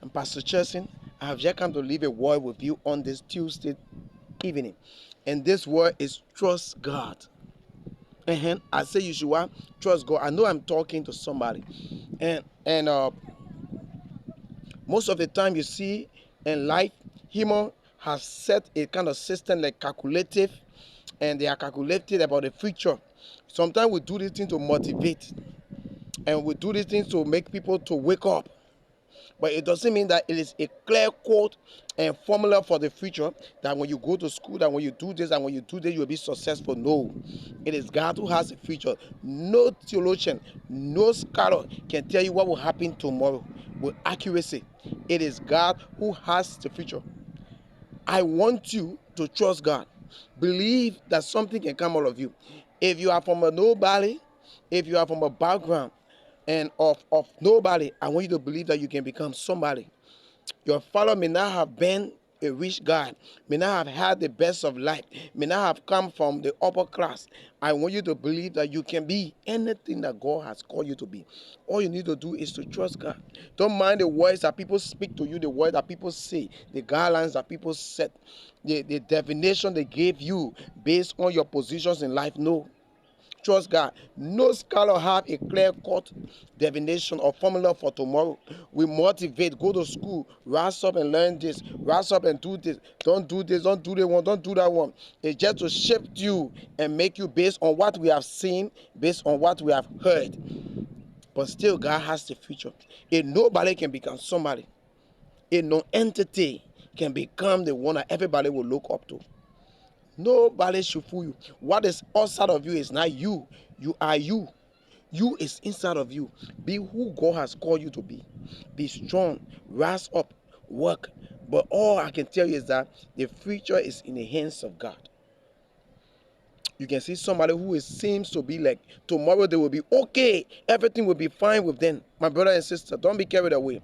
I'm Pastor Chesin. I have just come to leave a word with you on this Tuesday evening. And this word is trust God. I say you should what? Trust God. I know I'm talking to somebody. And most of the time you see in life, human has set a kind of system like calculative, and they are calculated about the future. Sometimes we do these things to motivate, and we do these things to make people to wake up. But it doesn't mean that it is a clear code and formula for the future that when you go to school, that when you do this and when you do this, you'll be successful. No. It is God who has a future. No theologian, no scholar can tell you what will happen tomorrow with accuracy. It is God who has the future. I want you to trust God. Believe that something can come out of you. If you are from a nobody, if you are from a background and of nobody, I want you to believe that you can become somebody. Your father may not have been a rich guy, may not have had the best of life, may not have come from the upper class. I want you to believe that you can be anything that God has called you to be. All you need to do is to trust God. Don't mind the words that people speak to you, the words that people say, the guidelines that people set, the definition they gave you based on your positions in life. No. Trust God. No scholar have a clear-cut definition or formula for tomorrow. We motivate, go to school, rise up and learn this, rise up and do this. Don't do this, don't do that one, don't do that one. It's just to shift you and make you based on what we have seen, based on what we have heard. But still, God has the future. If nobody can become somebody, if no entity can become the one that everybody will look up to. Nobody should fool you. What is outside of you is not you. You are you. You is inside of you. Be who God has called you to be. Be strong. Rise up. Work. But all I can tell you is that the future is in the hands of God. You can see somebody who seems to be like tomorrow they will be okay. Everything will be fine with them. My brother and sister, don't be carried away.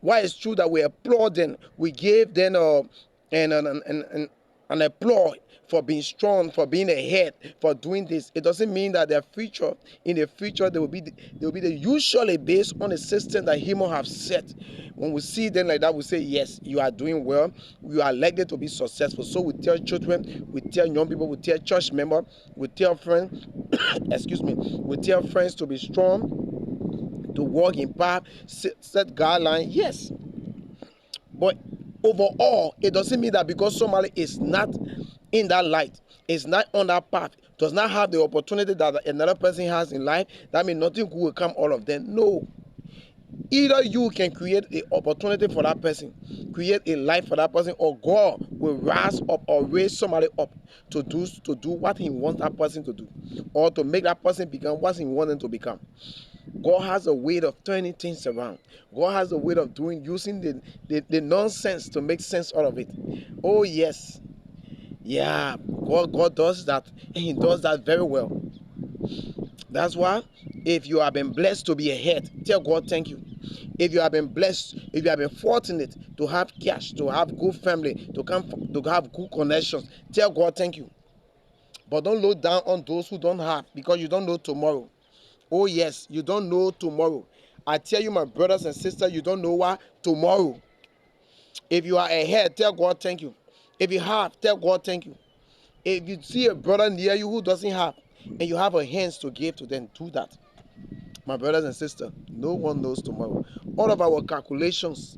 Why it's true that we applaud them, we gave them an applaud for being strong, for being ahead, for doing this. It doesn't mean that their future, in the future, they will be usually based on a system that human have set. When we see them like that, we say, yes, you are doing well, you are likely to be successful. So we tell children, we tell young people, we tell church members, we tell friends, excuse me, we tell friends to be strong, to walk in path, set guidelines. Yes, but overall, it doesn't mean that because somebody is not in that light, is not on that path, does not have the opportunity that another person has in life, that means nothing good will come all of them. No. Either you can create the opportunity for that person, create a life for that person, or God will rise up or raise somebody up to do what He wants that person to do, or to make that person become what He wants them to become. God has a way of turning things around. God has a way of using the nonsense to make sense out of it. Oh yes. Yeah, God does that, and He does that very well. That's why if you have been blessed to be ahead, tell God thank you. If you have been blessed, if you have been fortunate to have cash, to have good family, to have good connections, tell God thank you. But don't look down on those who don't have, because you don't know tomorrow. Oh yes, you don't know tomorrow. I tell you, my brothers and sisters, you don't know what tomorrow. If you are ahead, tell God thank you. If you have, tell God thank you. If you see a brother near you who doesn't have, and you have a hands to give to them, do that. My brothers and sisters, no one knows tomorrow. All of our calculations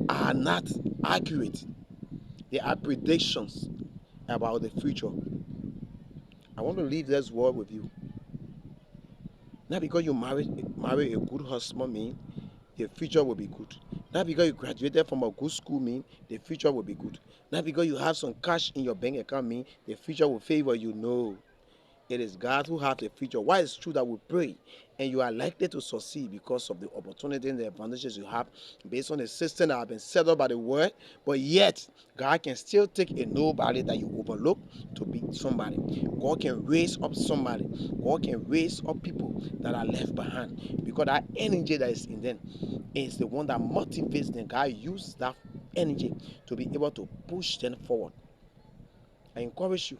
are not accurate. They are predictions about the future. I want to leave this word with you. Not because you marry a good husband mean the future will be good. Not because you graduated from a good school mean the future will be good. Not because you have some cash in your bank account mean the future will favor you. No. It is God who has the future. Why it's true that we pray and you are likely to succeed because of the opportunity and the advantages you have based on the system that have been set up by the word. But yet, God can still take a nobody that you overlook to be somebody. God can raise up somebody. God can raise up people that are left behind because that energy that is in them is the one that motivates them. God uses that energy to be able to push them forward. I encourage you,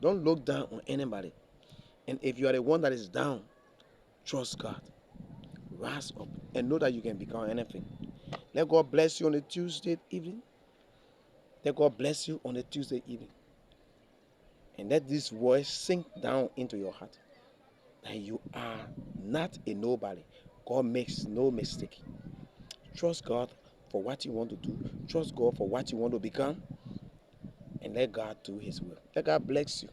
don't look down on anybody. And if you are the one that is down, trust God. Rise up and know that you can become anything. Let God bless you on a Tuesday evening. Let God bless you on a Tuesday evening. And let this voice sink down into your heart that you are not a nobody. God makes no mistake. Trust God for what you want to do. Trust God for what you want to become. And let God do His will. Let God bless you.